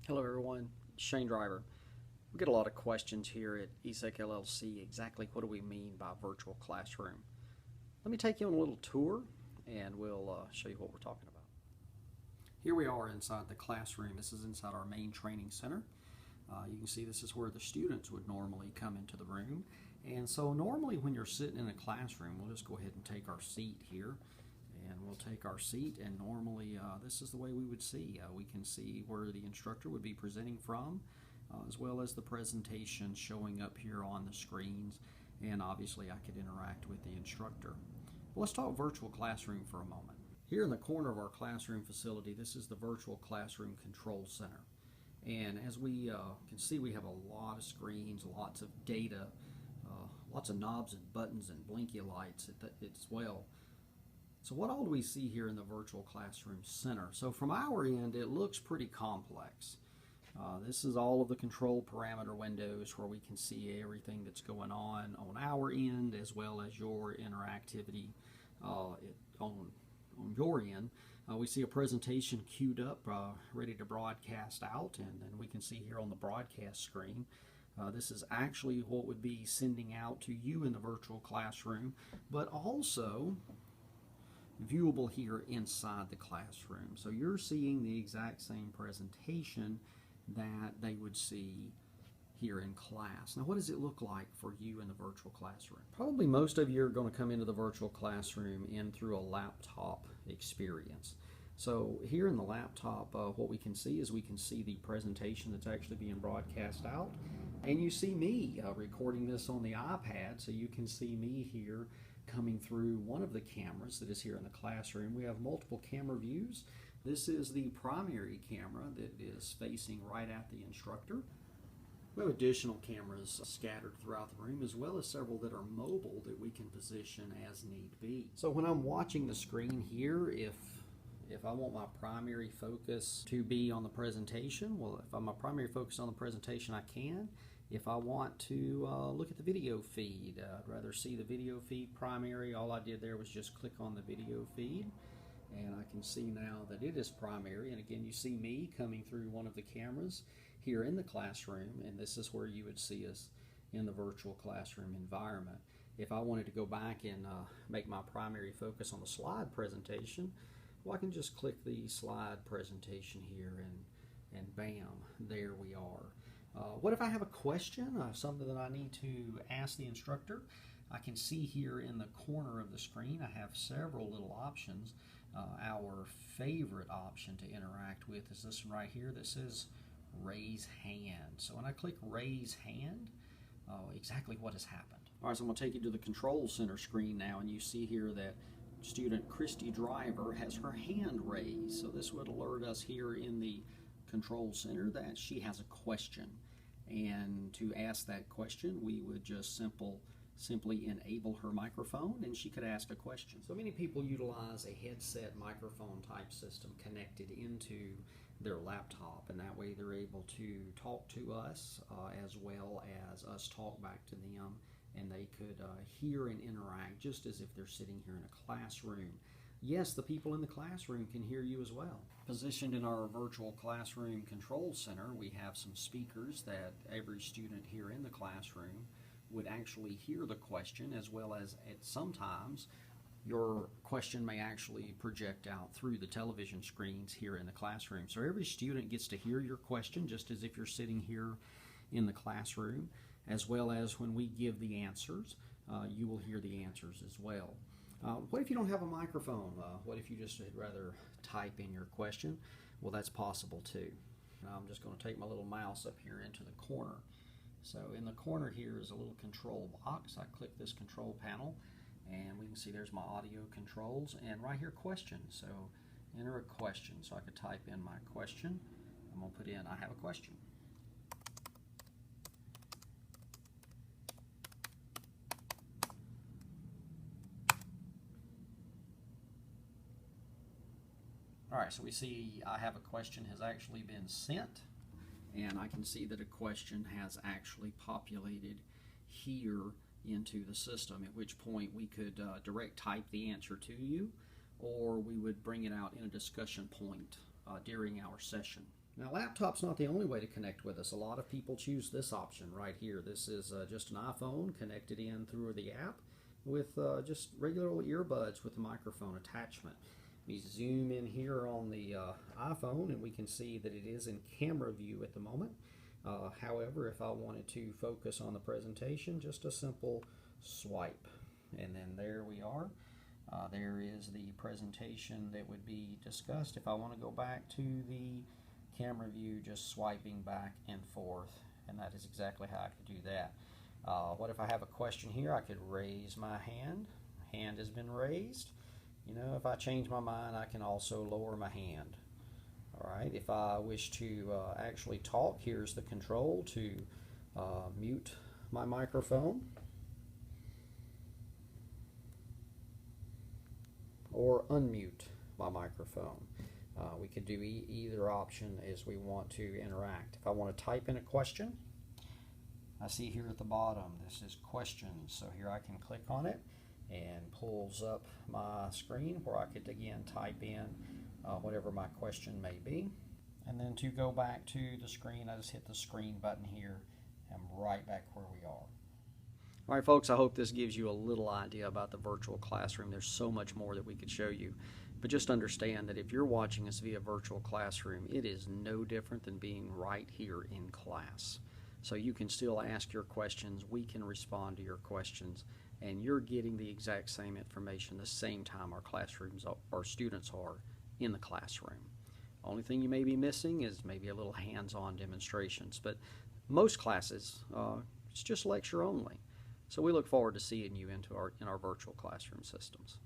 Hello everyone, Shane Driver. We get a lot of questions here at ESEC LLC. Exactly what do we mean by virtual classroom? Let me take you on a little tour and we'll show you what we're talking about. Here we are inside the classroom. This is inside our main training center. You can see this is where the students would normally come into the room. And so normally when you're sitting in a classroom, we'll just go ahead and take our seat here. And we'll take our seat, and normally this is the way we would see. We can see where the instructor would be presenting from, as well as the presentation showing up here on the screens, and obviously I could interact with the instructor. Well, let's talk virtual classroom for a moment. Here in the corner of our classroom facility, this is the Virtual Classroom Control Center. And as we can see, we have a lot of screens, lots of data, lots of knobs and buttons and blinky lights as well. So what all do we see here in the Virtual Classroom Center? So from our end, it looks pretty complex. This is all of the control parameter windows where we can see everything that's going on our end, as well as your interactivity on your end. We see a presentation queued up, ready to broadcast out, and then we can see here on the broadcast screen, this is actually what would be sending out to you in the virtual classroom, but also viewable here inside the classroom. So you're seeing the exact same presentation that they would see here in class. Now, what does it look like for you in the virtual classroom? Probably most of you are going to come into the virtual classroom in through a laptop experience. So here in the laptop, what we can see is we can see the presentation that's actually being broadcast out, and you see me recording this on the iPad, so you can see me here coming through one of the cameras that is here in the classroom. We have multiple camera views. This is the primary camera that is facing right at the instructor. We have additional cameras scattered throughout the room, as well as several that are mobile that we can position as need be. So when I'm watching the screen here, if I want my primary focus to be on the presentation, well, if I'm my primary focus on the presentation, I can. If I want to look at the video feed, I'd rather see the video feed primary. All I did there was just click on the video feed, and I can see now that it is primary. And again, you see me coming through one of the cameras here in the classroom, and this is where you would see us in the virtual classroom environment. If I wanted to go back and make my primary focus on the slide presentation, well, I can just click the slide presentation here, and bam, there we are. What if I have a question, something that I need to ask the instructor? I can see here in the corner of the screen I have several little options. Our favorite option to interact with is this one right here that says raise hand. So when I click raise hand, exactly what has happened. All right, so I'm going to take you to the control center screen now, and you see here that student Christy Driver has her hand raised. So this would alert us here in the control center that she has a question. And to ask that question, we would just simply enable her microphone, and she could ask a question. So many people utilize a headset microphone type system connected into their laptop, and that way they're able to talk to us as well as us talk back to them, and they could hear and interact just as if they're sitting here in a classroom. Yes, the people in the classroom can hear you as well. Positioned in our virtual classroom control center, we have some speakers that every student here in the classroom would actually hear the question, as well as sometimes your question may actually project out through the television screens here in the classroom. So every student gets to hear your question just as if you're sitting here in the classroom, as well as when we give the answers, you will hear the answers as well. What if you don't have a microphone? What if you just would rather type in your question? Well, that's possible too. I'm just going to take my little mouse up here into the corner. So in the corner here is a little control box. I click this control panel, and we can see there's my audio controls, and right here, question. So enter a question. So I could type in my question. I'm going to put in, I have a question. All right, so we see I have a question has actually been sent, and I can see that a question has actually populated here into the system, at which point we could direct type the answer to you, or we would bring it out in a discussion point during our session. Now, laptop's not the only way to connect with us. A lot of people choose this option right here. This is just an iPhone connected in through the app with just regular old earbuds with a microphone attachment. We zoom in here on the iPhone and we can see that it is in camera view at the moment. However, if I wanted to focus on the presentation, just a simple swipe. And then there we are. There is the presentation that would be discussed. If I want to go back to the camera view, just swiping back and forth, and that is exactly how I could do that. What if I have a question here? I could raise my hand. Hand has been raised. You know, if I change my mind, I can also lower my hand. All right, if I wish to actually talk, here's the control to mute my microphone or unmute my microphone. We could do either option as we want to interact. If I want to type in a question, I see here at the bottom, this is questions. So here I can click on it and pulls up my screen where I could again type in whatever my question may be. And then to go back to the screen, I just hit the screen button here and I'm right back where we are. All right, folks, I hope this gives you a little idea about the virtual classroom. There's so much more that we could show you. But just understand that if you're watching us via virtual classroom, it is no different than being right here in class. So you can still ask your questions, we can respond to your questions, and you're getting the exact same information the same time our students are in the classroom. Only thing you may be missing is maybe a little hands-on demonstrations, but most classes, it's just lecture only. So we look forward to seeing you in our virtual classroom systems.